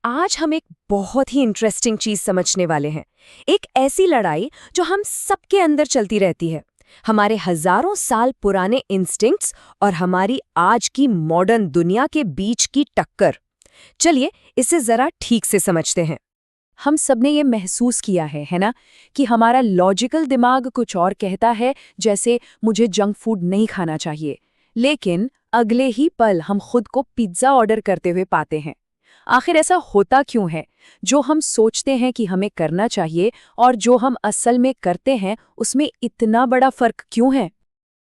आज हम एक बहुत ही इंटरेस्टिंग चीज समझने वाले हैं। एक ऐसी लड़ाई जो हम सबके अंदर चलती रहती है, हमारे हजारों साल पुराने इंस्टिंक्ट्स और हमारी आज की मॉडर्न दुनिया के बीच की टक्कर। चलिए इसे जरा ठीक से समझते हैं। हम सबने ये महसूस किया है ना, कि हमारा लॉजिकल दिमाग कुछ और कहता है, जैसे मुझे जंक फूड नहीं खाना चाहिए, लेकिन अगले ही पल हम खुद को पिज्जा ऑर्डर करते हुए पाते हैं। आखिर ऐसा होता क्यों है? जो हम सोचते हैं कि हमें करना चाहिए और जो हम असल में करते हैं, उसमें इतना बड़ा फर्क क्यों है?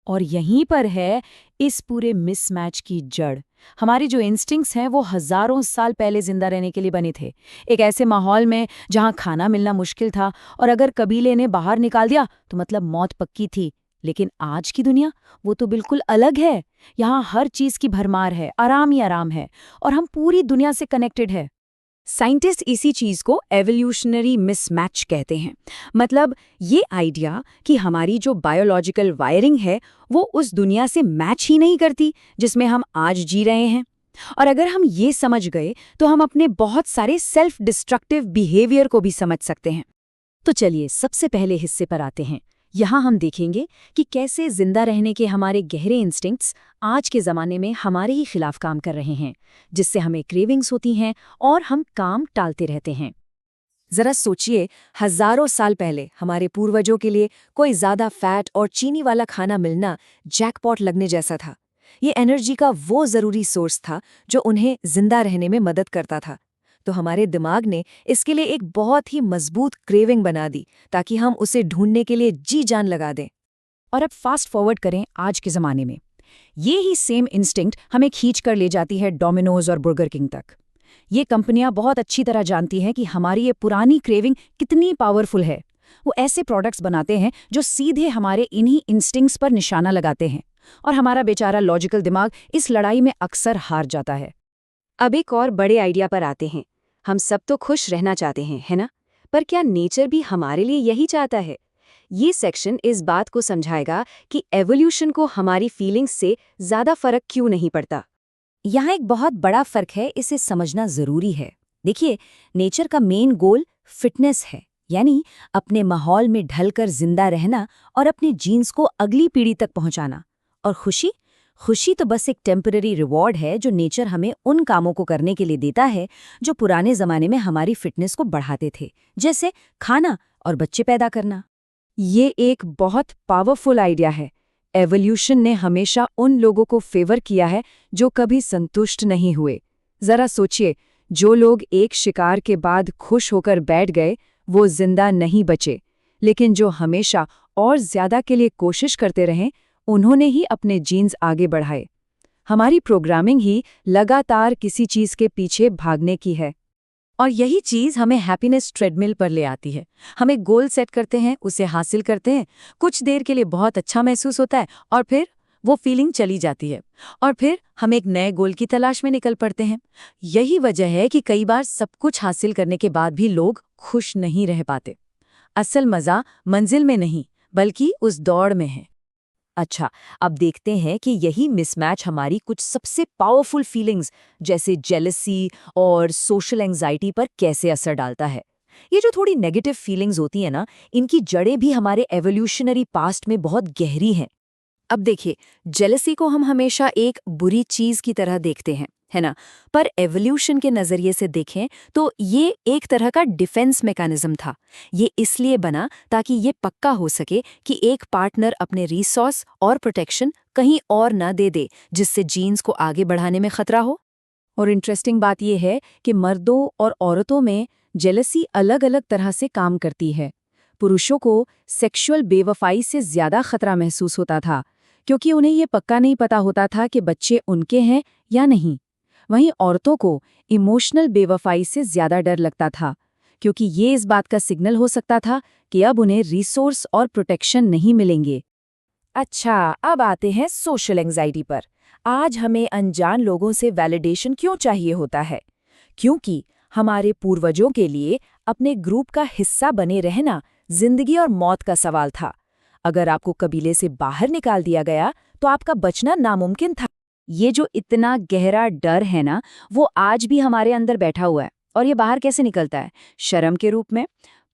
और यहीं पर है इस पूरे मिसमैच की जड़। हमारे जो इंस्टिंक्ट्स हैं वो हजारों साल पहले जिंदा रहने के लिए बने थे, एक ऐसे माहौल में जहां खाना मिलना मुश्किल था और अगर कबीले ने बाहर निकाल दिया तो मतलब मौत पक्की थी। लेकिन आज की दुनिया वो तो बिल्कुल अलग है। यहाँ हर चीज की भरमार है, आराम ही आराम है और हम पूरी दुनिया से कनेक्टेड है। साइंटिस्ट इसी चीज को एवोल्यूशनरी मिसमैच कहते हैं। मतलब ये आइडिया कि हमारी जो बायोलॉजिकल वायरिंग है वो उस दुनिया से मैच ही नहीं करती जिसमें हम आज जी रहे हैं। और अगर हम ये समझ गए तो हम अपने बहुत सारे सेल्फ डिस्ट्रक्टिव बिहेवियर को भी समझ सकते हैं। तो चलिए सबसे पहले हिस्से पर आते हैं। यहाँ हम देखेंगे कि कैसे जिंदा रहने के हमारे गहरे इंस्टिंक्ट्स आज के ज़माने में हमारे ही खिलाफ काम कर रहे हैं, जिससे हमें क्रेविंग्स होती हैं और हम काम टालते रहते हैं। जरा सोचिए, हजारों साल पहले हमारे पूर्वजों के लिए कोई ज़्यादा फैट और चीनी वाला खाना मिलना जैकपॉट लगने जैसा था। ये एनर्जी का वो ज़रूरी सोर्स था जो उन्हें जिंदा रहने में मदद करता था। तो हमारे दिमाग ने इसके लिए एक बहुत ही मजबूत क्रेविंग बना दी ताकि हम उसे ढूंढने के लिए जी जान लगा दें। और अब फास्ट फॉरवर्ड करें आज के ज़माने में। ये ही सेम इंस्टिंक्ट हमें खींच कर ले जाती है डोमिनोज और बर्गर किंग तक। ये कंपनियां बहुत अच्छी तरह जानती हैं कि हमारी ये पुरानी क्रेविंग कितनी पावरफुल है। वो ऐसे प्रोडक्ट्स बनाते हैं जो सीधे हमारे इन्हीं इंस्टिंक्ट्स पर निशाना लगाते हैं, और हमारा बेचारा लॉजिकल दिमाग इस लड़ाई में अक्सर हार जाता है। अब एक और बड़े आइडिया पर आते हैं। हम सब तो खुश रहना चाहते हैं, है ना? पर क्या नेचर भी हमारे लिए यही चाहता है? ये सेक्शन इस बात को समझाएगा कि एवोल्यूशन को हमारी फीलिंग्स से ज़्यादा फर्क क्यों नहीं पड़ता। यहाँ एक बहुत बड़ा फर्क है, इसे समझना ज़रूरी है। देखिए, नेचर का मेन गोल फिटनेस है, यानी अपने माहौल में ढलकर जिंदा रहना और अपने जीन्स को अगली पीढ़ी तक पहुंचाना। और खुशी तो बस एक टेम्पररी रिवॉर्ड है जो नेचर हमें उन कामों को करने के लिए देता है जो पुराने ज़माने में हमारी फिटनेस को बढ़ाते थे, जैसे खाना और बच्चे पैदा करना। ये एक बहुत पावरफुल आइडिया है। एवोल्यूशन ने हमेशा उन लोगों को फेवर किया है जो कभी संतुष्ट नहीं हुए। जरा सोचिए, जो लोग एक शिकार के बाद खुश होकर बैठ गए वो जिंदा नहीं बचे, लेकिन जो हमेशा और ज्यादा के लिए कोशिश करते रहे उन्होंने ही अपने जीन्स आगे बढ़ाए। हमारी प्रोग्रामिंग ही लगातार किसी चीज के पीछे भागने की है, और यही चीज हमें हैप्पीनेस ट्रेडमिल पर ले आती है। हम एक गोल सेट करते हैं, उसे हासिल करते हैं, कुछ देर के लिए बहुत अच्छा महसूस होता है और फिर वो फीलिंग चली जाती है, और फिर हम एक नए गोल की तलाश में निकल पड़ते हैं। यही वजह है कि कई बार सब कुछ हासिल करने के बाद भी लोग खुश नहीं रह पाते। असल मजा मंजिल में नहीं बल्कि उस दौड़ में है। अच्छा, अब देखते हैं कि यही मिसमैच हमारी कुछ सबसे पावरफुल फीलिंग्स जैसे जेलसी और सोशल एंजाइटी पर कैसे असर डालता है। ये जो थोड़ी नेगेटिव फीलिंग्स होती है ना, इनकी जड़ें भी हमारे एवोल्यूशनरी पास्ट में बहुत गहरी हैं। अब देखिए, जेलसी को हम हमेशा एक बुरी चीज की तरह देखते हैं, है ना? पर एवोल्यूशन के नजरिए से देखें तो ये एक तरह का डिफेंस मैकेनिज्म था। ये इसलिए बना ताकि ये पक्का हो सके कि एक पार्टनर अपने रिसोर्स और प्रोटेक्शन कहीं और ना दे दे, जिससे जीन्स को आगे बढ़ाने में खतरा हो। और इंटरेस्टिंग बात यह है कि मर्दों और औरतों में जेलसी अलग अलग तरह से काम करती है। पुरुषों को सेक्सुअल बेवफाई से ज्यादा खतरा महसूस होता था, क्योंकि उन्हें ये पक्का नहीं पता होता था कि बच्चे उनके हैं या नहीं। वहीं औरतों को इमोशनल बेवफाई से ज्यादा डर लगता था, क्योंकि ये इस बात का सिग्नल हो सकता था कि अब उन्हें रिसोर्स और प्रोटेक्शन नहीं मिलेंगे। अच्छा, अब आते हैं सोशल एंजाइटी पर। आज हमें अनजान लोगों से वैलिडेशन क्यों चाहिए होता है? क्योंकि हमारे पूर्वजों के लिए अपने ग्रुप का हिस्सा बने रहना जिंदगी और मौत का सवाल था। अगर आपको कबीले से बाहर निकाल दिया गया तो आपका बचना नामुमकिन था। ये जो इतना गहरा डर है ना, वो आज भी हमारे अंदर बैठा हुआ है और ये बाहर कैसे निकलता है? शर्म के रूप में,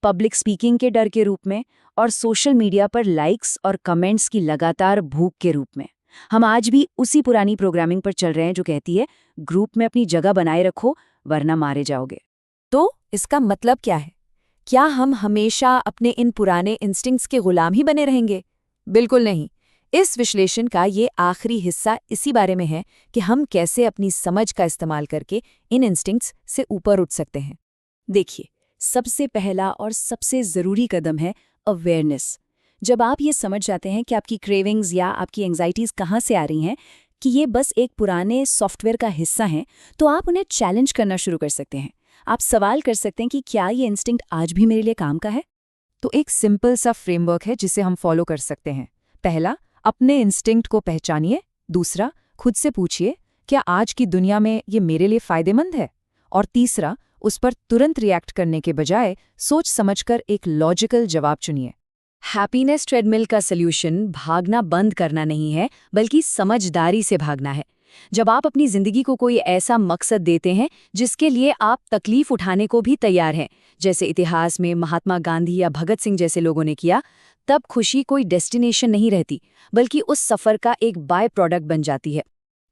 पब्लिक स्पीकिंग के डर के रूप में और सोशल मीडिया पर लाइक्स और कमेंट्स की लगातार भूख के रूप में। हम आज भी उसी पुरानी प्रोग्रामिंग पर चल रहे हैं जो कहती है ग्रुप में अपनी जगह बनाए रखो वरना मारे जाओगे। तो इसका मतलब क्या है? क्या हम हमेशा अपने इन पुराने इंस्टिंक्ट्स के गुलाम ही बने रहेंगे? बिल्कुल नहीं। इस विश्लेषण का ये आखिरी हिस्सा इसी बारे में है कि हम कैसे अपनी समझ का इस्तेमाल करके इन इंस्टिंक्ट्स से ऊपर उठ सकते हैं। देखिए, सबसे पहला और सबसे ज़रूरी कदम है अवेयरनेस। जब आप ये समझ जाते हैं कि आपकी क्रेविंग्स या आपकी एंग्जाइटीज़ कहाँ से आ रही हैं, कि ये बस एक पुराने सॉफ्टवेयर का हिस्सा हैं, तो आप उन्हें चैलेंज करना शुरू कर सकते हैं। आप सवाल कर सकते हैं कि क्या ये इंस्टिंक्ट आज भी मेरे लिए काम का है? तो एक सिंपल सा फ्रेमवर्क है जिसे हम फॉलो कर सकते हैं। पहला, अपने इंस्टिंक्ट को पहचानिए। दूसरा, खुद से पूछिए क्या आज की दुनिया में ये मेरे लिए फायदेमंद है? और तीसरा, उस पर तुरंत रिएक्ट करने के बजाय सोच समझकर एक लॉजिकल जवाब चुनिए। हैप्पीनेस ट्रेडमिल का सल्यूशन भागना बंद करना नहीं है, बल्कि समझदारी से भागना है। जब आप अपनी जिंदगी को कोई ऐसा मकसद देते हैं जिसके लिए आप तकलीफ उठाने को भी तैयार हैं, जैसे इतिहास में महात्मा गांधी या भगत सिंह जैसे लोगों ने किया, तब खुशी कोई डेस्टिनेशन नहीं रहती, बल्कि उस सफर का एक बाय प्रोडक्ट बन जाती है।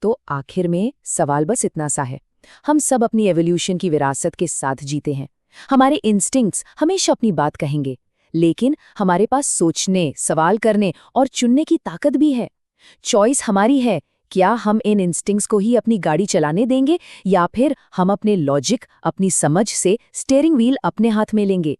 तो आखिर में सवाल बस इतना सा है, हम सब अपनी एवोल्यूशन की विरासत के साथ जीते हैं। हमारे इंस्टिंक्ट्स हमेशा अपनी बात कहेंगे, लेकिन हमारे पास सोचने, सवाल करने और चुनने की ताकत भी है। चॉइस हमारी है, क्या हम इन इंस्टिंक्ट्स को ही अपनी गाड़ी चलाने देंगे या फिर हम अपने लॉजिक, अपनी समझ से स्टीयरिंग व्हील अपने हाथ में लेंगे।